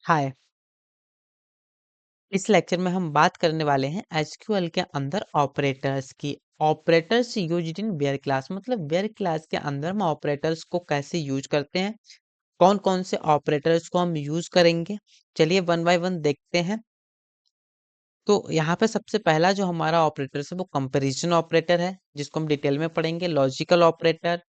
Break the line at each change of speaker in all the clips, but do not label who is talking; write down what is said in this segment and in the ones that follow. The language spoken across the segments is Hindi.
हाय। इस लेक्चर में हम बात करने वाले हैं एसक्यूएल के अंदर ऑपरेटर्स की। Operators used in where class, मतलब वेयर क्लास के अंदर हम ऑपरेटर्स को कैसे यूज करते हैं, कौन कौन से ऑपरेटर्स को हम यूज करेंगे। चलिए वन बाय वन देखते हैं। तो यहाँ पे सबसे पहला जो हमारा ऑपरेटर है वो कंपैरिजन ऑपरेटर है, जिसको हम डिटेल में पढ़ेंगे। Logical operator,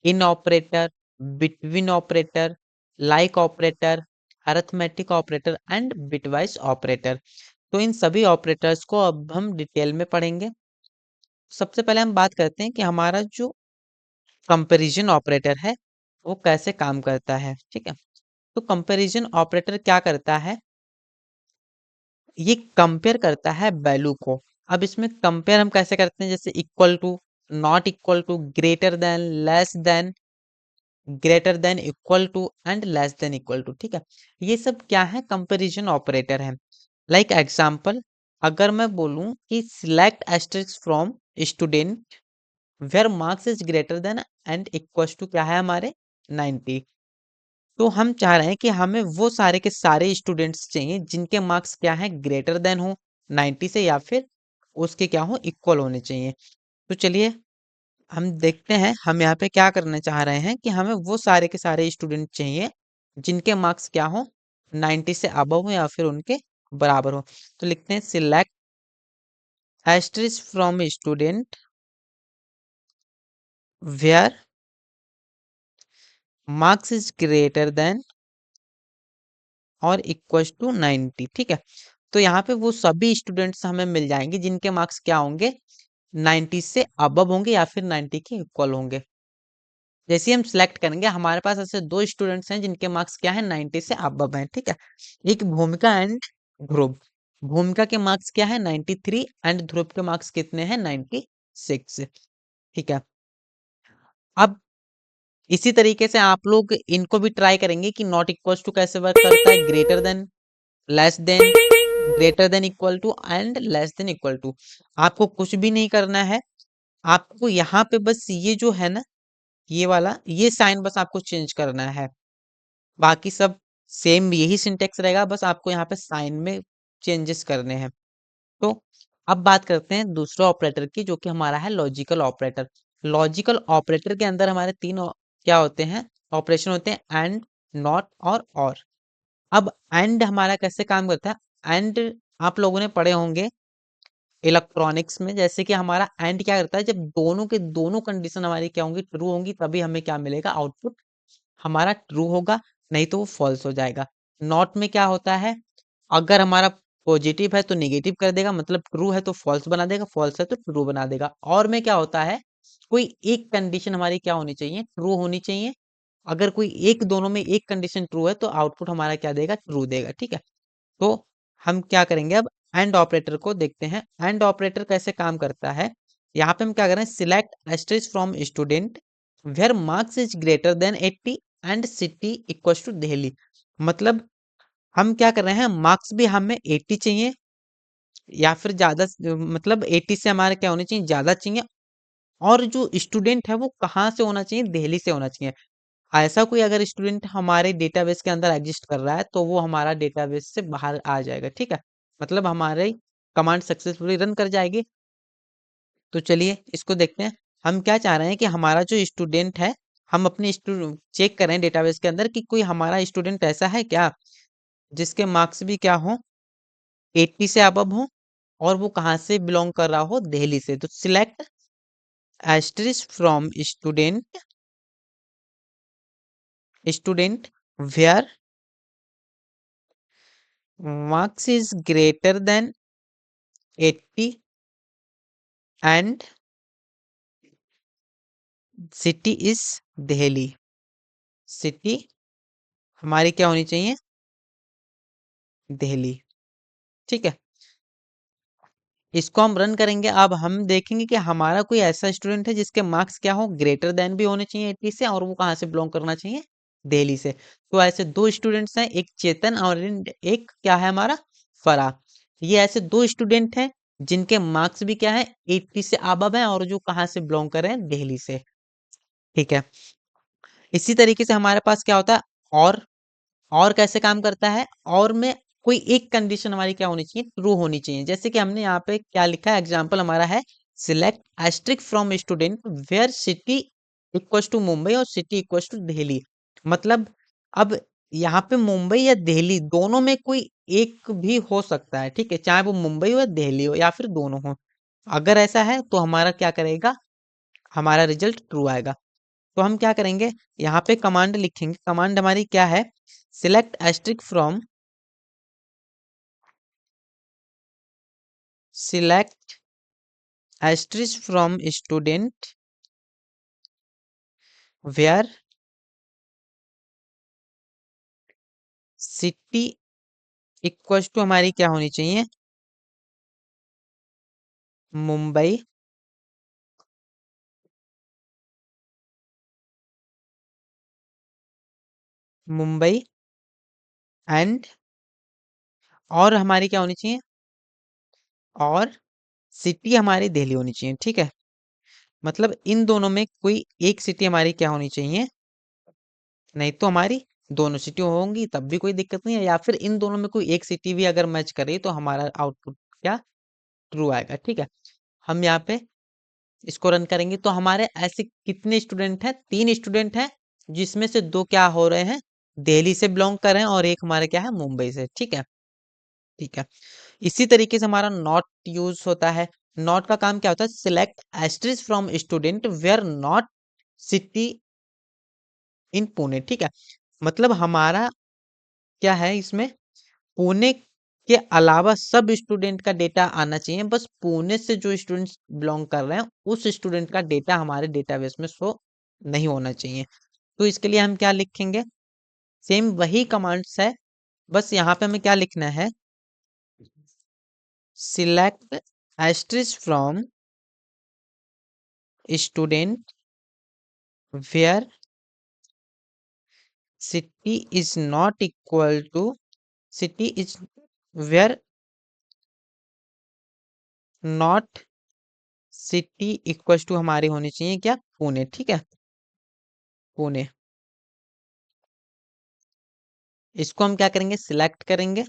in operator, between operator, like operator, arithmetic operator and bitwise operator. तो इन सभी ऑपरेटर्स को अब हम डिटेल में पढ़ेंगे। सबसे पहले हम बात करते हैं कि हमारा जो कंपैरिजन ऑपरेटर है वो कैसे काम करता है। ठीक है, तो कंपैरिजन ऑपरेटर क्या करता है, ये कंपेयर करता है वैल्यू को। अब इसमें कंपेयर हम कैसे करते हैं, जैसे equal to, not equal to, greater than, less than, greater than, equal to and less than equal to. ठीक है, ये सब क्या है, कंपैरिजन ऑपरेटर है। लाइक एग्जांपल, अगर मैं बोलूं कि select asterisk from student where marks is greater than and equals to क्या है हमारे 90। तो हम चाह रहे हैं कि हमें वो सारे के सारे स्टूडेंट्स चाहिए जिनके मार्क्स क्या है, ग्रेटर देन हो 90 से, या फिर उसके क्या हो, इक्वल होने चाहिए। तो चलिए हम देखते हैं हम यहाँ पे क्या करना चाह रहे हैं कि हमें वो सारे के सारे स्टूडेंट चाहिए जिनके मार्क्स क्या हो, 90 से अबव हो या फिर उनके बराबर हो। तो लिखते हैं select asterisk from student where marks is greater than और इक्वल्स टू 90। ठीक है, तो यहाँ पे वो सभी स्टूडेंट्स हमें मिल जाएंगे जिनके मार्क्स क्या होंगे, 90 से अबव होंगे या फिर 90 के इक्वल होंगे। जैसे हम सिलेक्ट करेंगे, हमारे पास ऐसे दो स्टूडेंट्स हैं जिनके मार्क्स क्या है, 90 से अबव हैं। ठीक है, एक भूमिका एंड ध्रुव। भूमिका के मार्क्स क्या है, 93 एंड ध्रुव के मार्क्स कितने हैं, 96। ठीक है, अब इसी तरीके से आप लोग इनको भी ट्राई करेंगे कि नॉट इक्वल्स टू कैसे वर्क करता है, greater than, less than, greater than equal to and less than equal to. आपको कुछ भी नहीं करना है, आपको यहाँ पे बस ये जो है ना, ये वाला ये साइन बस आपको चेंज करना है। बाकी सब सेम यही सिंटेक्स रहेगा, बस आपको यहाँ पे साइन में चेंजेस करने हैं। तो अब बात करते हैं दूसरे ऑपरेटर की, जो कि हमारा है लॉजिकल ऑपरेटर। लॉजिकल ऑपरेटर के अंदर हमारे तीन क्या होते हैं, ऑपरेशन होते हैं, एंड, नॉट और। अब एंड हमारा कैसे काम करता है, एंड आप लोगों ने पढ़े होंगे इलेक्ट्रॉनिक्स में, जैसे कि हमारा एंड क्या करता है, जब दोनों के दोनों कंडीशन हमारी क्या होंगी, ट्रू होंगी, तभी हमें क्या मिलेगा, आउटपुट हमारा ट्रू होगा, नहीं तो वो फॉल्स हो जाएगा। नॉट में क्या होता है, अगर हमारा पॉजिटिव है तो नेगेटिव कर देगा, मतलब ट्रू है तो फॉल्स बना देगा, फॉल्स है तो ट्रू बना देगा। और में क्या होता है, कोई एक कंडीशन हमारी क्या होनी चाहिए, ट्रू होनी चाहिए। अगर कोई एक, दोनों में एक कंडीशन ट्रू है तो आउटपुट हमारा क्या देगा, ट्रू देगा। ठीक है, तो हम क्या करेंगे, अब एंड ऑपरेटर को देखते हैं। एंड ऑपरेटर कैसे काम करता है, यहाँ पे हम क्या करें, select asterisk from student where marks is greater than 80 and city equals to Delhi. मतलब हम क्या कर रहे हैं, मार्क्स भी हमें 80 चाहिए या फिर ज्यादा, मतलब 80 से हमारे क्या होने चाहिए, ज्यादा चाहिए। और जो स्टूडेंट है वो कहाँ से होना चाहिए, दिल्ली से होना चाहिए। ऐसा कोई अगर स्टूडेंट हमारे डेटाबेस के अंदर एग्जिस्ट कर रहा है तो वो हमारा डेटाबेस से बाहर आ जाएगा। ठीक है, मतलब हमारे कमांड सक्सेसफुली रन कर जाएगी। तो चलिए इसको देखते हैं। हम क्या चाह रहे हैं कि हमारा जो स्टूडेंट है, हम अपने चेक करें डेटाबेस के अंदर कि कोई हमारा स्टूडेंट ऐसा है क्या जिसके मार्क्स भी क्या हो, 80 से अबव हो, और वो कहाँ से बिलोंग कर रहा हो, दिल्ली से। तो select asterisk from student where marks is greater than 80 and city is Delhi. City हमारी क्या होनी चाहिए, दिल्ली। ठीक है, इसको हम रन करेंगे। अब हम देखेंगे कि हमारा कोई ऐसा स्टूडेंट है जिसके मार्क्स क्या हो, ग्रेटर देन भी होने चाहिए 80 से, और वो कहाँ से बिलोंग करना चाहिए, दिल्ली से। तो ऐसे दो स्टूडेंट्स हैं, एक चेतन और एक क्या है हमारा, फरा। ये ऐसे दो स्टूडेंट हैं जिनके मार्क्स भी क्या है, 80 से अबव है, और जो कहाँ से बिलोंग कर रहे हैं, दिल्ली से। ठीक है, इसी तरीके से हमारे पास क्या होता है, और और कैसे काम करता है, और में कोई एक कंडीशन हमारी क्या होनी चाहिए, ट्रू होनी चाहिए। जैसे कि हमने यहाँ पे क्या लिखा है, एग्जाम्पल हमारा है select asterisk from student where city equals to Mumbai और सिटी इक्वल्स टू दिल्ली। मतलब अब यहाँ पे मुंबई या दिल्ली दोनों में कोई एक भी हो सकता है, ठीक है, चाहे वो मुंबई हो या दिल्ली हो या फिर दोनों हो। अगर ऐसा है तो हमारा क्या करेगा, हमारा रिजल्ट ट्रू आएगा। तो हम क्या करेंगे, यहाँ पे कमांड लिखेंगे, कमांड हमारी क्या है, select asterisk from, select asterisk from student where city equals to हमारी क्या होनी चाहिए, मुंबई, मुंबई एंड, और हमारी क्या होनी चाहिए, और सिटी हमारी दिल्ली होनी चाहिए, ठीक है। मतलब इन दोनों में कोई एक सिटी हमारी क्या होनी चाहिए, नहीं तो हमारी दोनों सिटी होंगी तब भी कोई दिक्कत नहीं है, या फिर इन दोनों में कोई एक सिटी भी अगर मैच करे तो हमारा आउटपुट क्या ट्रू आएगा, ठीक है। हम यहाँ पे इसको रन करेंगे तो हमारे ऐसे कितने स्टूडेंट हैं, 3 स्टूडेंट हैं, जिसमें से 2 क्या हो रहे हैं, दिल्ली से बिलोंग कर रहे हैं और एक हमारे क्या है, मुंबई से, ठीक है। ठीक है, इसी तरीके से हमारा नॉट यूज होता है। नॉट का काम क्या होता है, select asterisk from student where not city in Pune, ठीक है। मतलब हमारा क्या है इसमें, पुणे के अलावा सब स्टूडेंट का डेटा आना चाहिए, बस पुणे से जो स्टूडेंट्स बिलोंग कर रहे हैं उस स्टूडेंट का डेटा हमारे डेटाबेस में शो नहीं होना चाहिए। तो इसके लिए हम क्या लिखेंगे, सेम वही कमांड्स है, बस यहाँ पे हमें क्या लिखना है, select asterisk from student where city is not equal to, city is where not city equal to हमारी होनी चाहिए क्या, पुणे, ठीक है, पुणे। इसको हम क्या करेंगे, सिलेक्ट करेंगे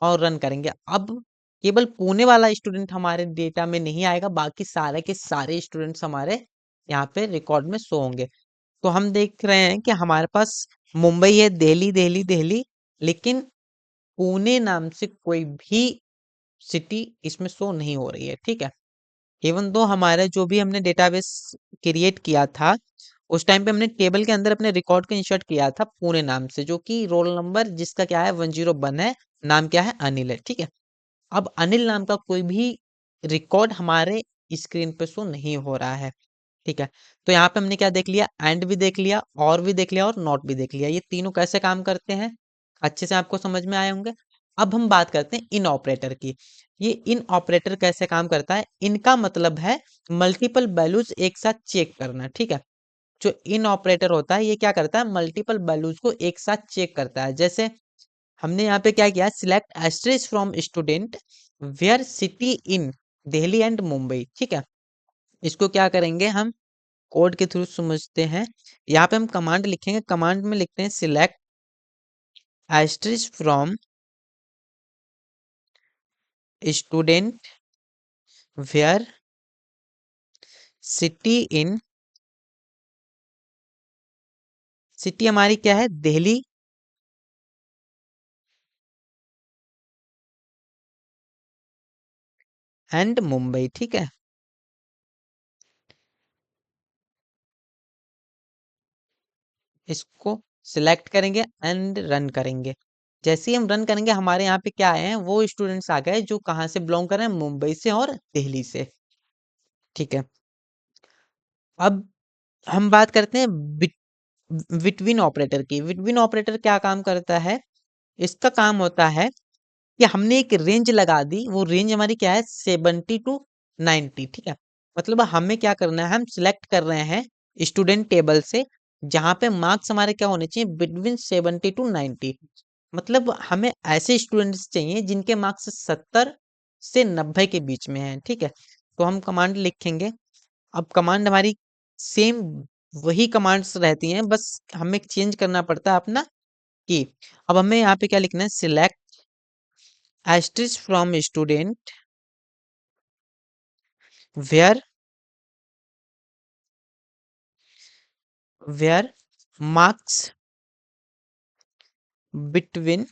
और रन करेंगे। अब केवल पुणे वाला स्टूडेंट हमारे डेटा में नहीं आएगा, बाकी सारे के सारे स्टूडेंट्स हमारे यहाँ पे रिकॉर्ड में शो होंगे। तो हम देख रहे हैं कि हमारे पास मुंबई है, दिल्ली दिल्ली दिल्ली, लेकिन पुणे नाम से कोई भी सिटी इसमें शो नहीं हो रही है, ठीक है। इवन दो हमारे जो भी हमने डेटाबेस क्रिएट किया था, उस टाइम पे हमने टेबल के अंदर अपने रिकॉर्ड को इंसर्ट किया था पुणे नाम से, जो कि रोल नंबर जिसका क्या है 101 है, नाम क्या है अनिल है, ठीक है। अब अनिल नाम का कोई भी रिकॉर्ड हमारे स्क्रीन पे शो नहीं हो रहा है, ठीक है। तो यहाँ पे हमने क्या देख लिया, एंड भी देख लिया, और भी देख लिया, और नॉट भी देख लिया। ये तीनों कैसे काम करते हैं अच्छे से आपको समझ में आए होंगे। अब हम बात करते हैं इन ऑपरेटर की। ये इन ऑपरेटर कैसे काम करता है, इनका मतलब है मल्टीपल वैल्यूज एक साथ चेक करना, ठीक है। जो इन ऑपरेटर होता है ये क्या करता है, मल्टीपल वैल्यूज को एक साथ चेक करता है। जैसे हमने यहाँ पे क्या किया, select asterisk from student where city in Delhi and Mumbai, ठीक है। इसको क्या करेंगे हम, कोड के थ्रू समझते हैं। यहाँ पे हम कमांड लिखेंगे, कमांड में लिखते हैं select asterisk from student where city in, city हमारी क्या है, दिल्ली एंड मुंबई, ठीक है। इसको सिलेक्ट करेंगे एंड रन करेंगे। जैसे ही हम रन करेंगे हमारे यहाँ पे क्या आए हैं, वो स्टूडेंट्स आ गए जो कहाँ से बिलोंग कर रहे हैं, मुंबई से और दिल्ली से, ठीक है। अब हम बात करते हैं बिटवीन ऑपरेटर की। बिटवीन ऑपरेटर क्या काम करता है, इसका काम होता है कि हमने एक रेंज लगा दी, वो रेंज हमारी क्या है 70 to 90, ठीक है। मतलब हमें क्या करना है, हम सिलेक्ट कर रहे हैं स्टूडेंट टेबल से, जहां पे मार्क्स हमारे क्या होने चाहिए, बिटवीन 70 to 90। मतलब हमें ऐसे स्टूडेंट्स चाहिए जिनके मार्क्स 70 से 90 के बीच में है, ठीक है। तो हम कमांड लिखेंगे। अब कमांड हमारी सेम वही कमांड्स रहती हैं, बस हमें चेंज करना पड़ता है अपना की। अब हमें यहाँ पे क्या लिखना है, select asterisk from student where marks between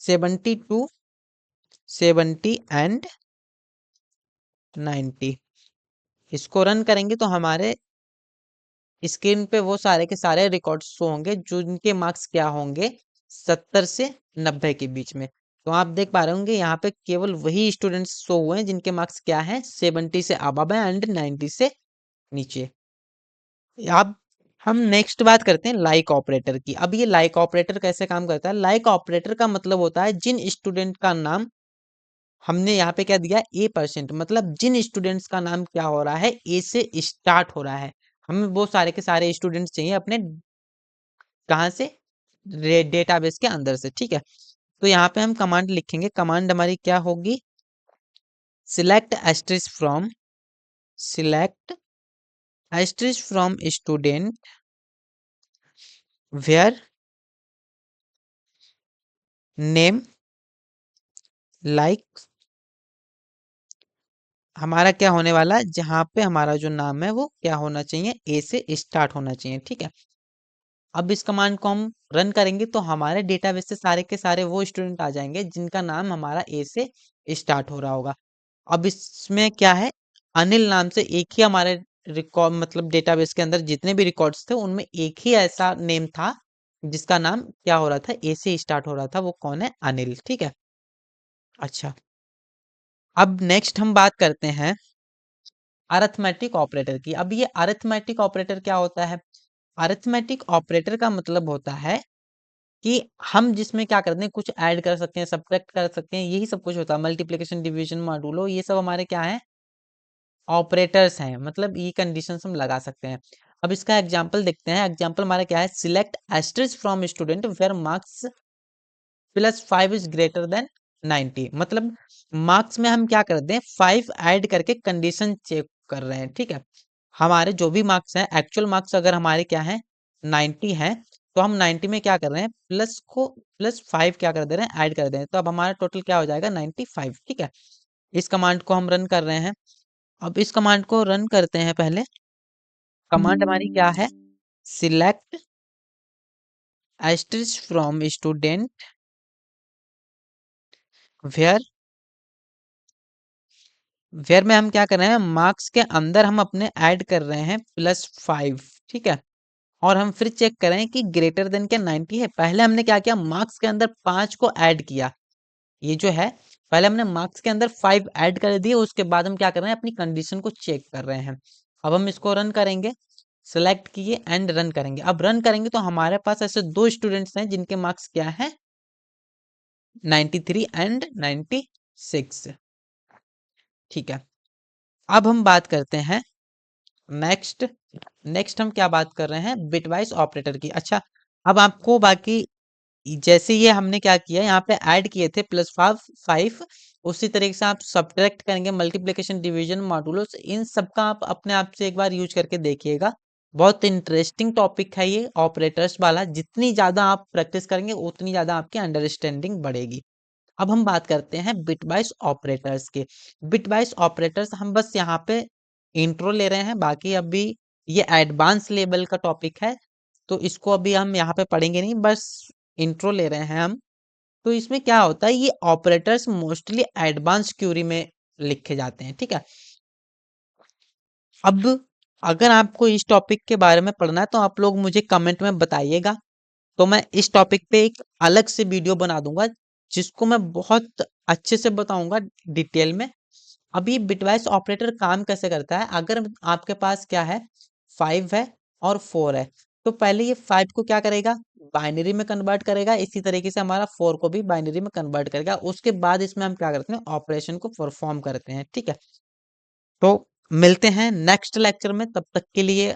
70 to 70 and 90। इसको रन करेंगे तो हमारे स्क्रीन पे वो सारे के सारे रिकॉर्ड शो होंगे जो इनके मार्क्स क्या होंगे, 70 से 90 के बीच में। तो आप देख पा रहे होंगे यहाँ पे केवल वही स्टूडेंट्स शो हुए हैं जिनके मार्क्स क्या है, 70 से अबव है एंड 90 से नीचे। अब हम नेक्स्ट बात करते हैं लाइक ऑपरेटर की। अब ये लाइक ऑपरेटर कैसे काम करता है, लाइक ऑपरेटर का मतलब होता है जिन स्टूडेंट का नाम हमने यहाँ पे क्या दिया, A%, मतलब जिन स्टूडेंट्स का नाम क्या हो रहा है, ए से स्टार्ट हो रहा है। हमें वो सारे के सारे स्टूडेंट्स चाहिए अपने कहाँ से, डेटाबेस के अंदर से, ठीक है। तो यहाँ पे हम कमांड लिखेंगे, कमांड हमारी क्या होगी, select asterisk from student where name like, हमारा क्या होने वाला है, जहां पे हमारा जो नाम है वो क्या होना चाहिए, ए से स्टार्ट होना चाहिए, ठीक है। अब इस कमांड को हम रन करेंगे तो हमारे डेटाबेस से सारे के सारे वो स्टूडेंट आ जाएंगे जिनका नाम हमारा ए से स्टार्ट हो रहा होगा। अब इसमें क्या है, अनिल नाम से एक ही हमारे रिकॉर्ड, मतलब डेटाबेस के अंदर जितने भी रिकॉर्ड्स थे उनमें एक ही ऐसा नेम था जिसका नाम क्या हो रहा था, ए से स्टार्ट हो रहा था, वो कौन है, अनिल, ठीक है। अच्छा, अब नेक्स्ट हम बात करते हैं अरिथमेटिक ऑपरेटर की। अब ये अरिथमेटिक ऑपरेटर क्या होता है, अरिथमेटिक ऑपरेटर का मतलब होता है कि हम जिसमें क्या करते हैं, कुछ ऐड कर सकते हैं, सब्ट्रैक्ट कर सकते हैं, यही सब कुछ होता है। मल्टीप्लिकेशन, डिवीजन, मॉडुलो, ये सब हमारे क्या है, ऑपरेटर्स हैं, मतलब ये कंडीशंस हम लगा सकते हैं। अब इसका एग्जांपल देखते हैं। एग्जांपल हमारा क्या है, select asterisk from student where marks +5 is greater than 90, मतलब मार्क्स में हम क्या करते हैं, 5 ऐड करके कंडीशन चेक कर रहे हैं, ठीक है। हमारे जो भी मार्क्स हैं, एक्चुअल मार्क्स अगर हमारे क्या है, 90 है, तो हम 90 में क्या कर रहे हैं, +5 क्या कर दे रहे हैं, ऐड कर दे रहे हैं, तो अब हमारा टोटल क्या हो जाएगा, 95, ठीक है। इस कमांड को हम रन कर रहे हैं। अब इस कमांड को रन करते हैं। पहले कमांड हमारी क्या है, select asterisk from student where where में हम क्या कर रहे हैं, मार्क्स के अंदर हम अपने ऐड कर रहे हैं +5, ठीक है। और हम फिर चेक करें कि ग्रेटर देन क्या 90 है। पहले हमने क्या किया, मार्क्स के अंदर 5 को ऐड किया, ये जो है, पहले हमने मार्क्स के अंदर 5 ऐड कर दिए, उसके बाद हम क्या कर रहे हैं, अपनी कंडीशन को चेक कर रहे हैं। अब हम इसको रन करेंगे, सेलेक्ट किए एंड रन करेंगे। अब रन करेंगे तो हमारे पास ऐसे दो स्टूडेंट्स हैं जिनके मार्क्स क्या है, 93 एंड 96, ठीक है। अब हम बात करते हैं नेक्स्ट नेक्स्ट हम क्या बात कर रहे हैं, बिटवाइज ऑपरेटर की। अच्छा, अब आपको बाकी जैसे ये हमने क्या किया, यहाँ पे ऐड किए थे +5, उसी तरीके से आप सब्ट्रैक्ट करेंगे, मल्टीप्लिकेशन, डिवीजन, मॉडुलस, इन सब का आप अपने आप से एक बार यूज करके देखिएगा। बहुत इंटरेस्टिंग टॉपिक है ये ऑपरेटर्स वाला, जितनी ज्यादा आप प्रैक्टिस करेंगे उतनी ज्यादा आपकी अंडरस्टैंडिंग बढ़ेगी। अब हम बात करते हैं बिटवाइज ऑपरेटर्स के। बिटवाइज ऑपरेटर्स हम बस यहाँ पे इंट्रो ले रहे हैं, बाकी अभी ये एडवांस लेवल का टॉपिक है, तो इसको अभी हम यहाँ पे पढ़ेंगे नहीं, बस इंट्रो ले रहे हैं हम। तो इसमें क्या होता है, ये ऑपरेटर्स मोस्टली एडवांस क्यूरी में लिखे जाते हैं, ठीक है। अब अगर आपको इस टॉपिक के बारे में पढ़ना है तो आप लोग मुझे कमेंट में बताइएगा, तो मैं इस टॉपिक पे एक अलग से वीडियो बना दूंगा जिसको मैं बहुत अच्छे से बताऊंगा डिटेल में। अभी बिटवाइज ऑपरेटर काम कैसे करता है, अगर आपके पास क्या है, 5 है और 4 है, तो पहले ये 5 को क्या करेगा, बाइनरी में कन्वर्ट करेगा, इसी तरीके से हमारा 4 को भी बाइनरी में कन्वर्ट करेगा। उसके बाद इसमें हम क्या करते हैं, ऑपरेशन को परफॉर्म करते हैं, ठीक है। तो मिलते हैं नेक्स्ट लेक्चर में, तब तक के लिए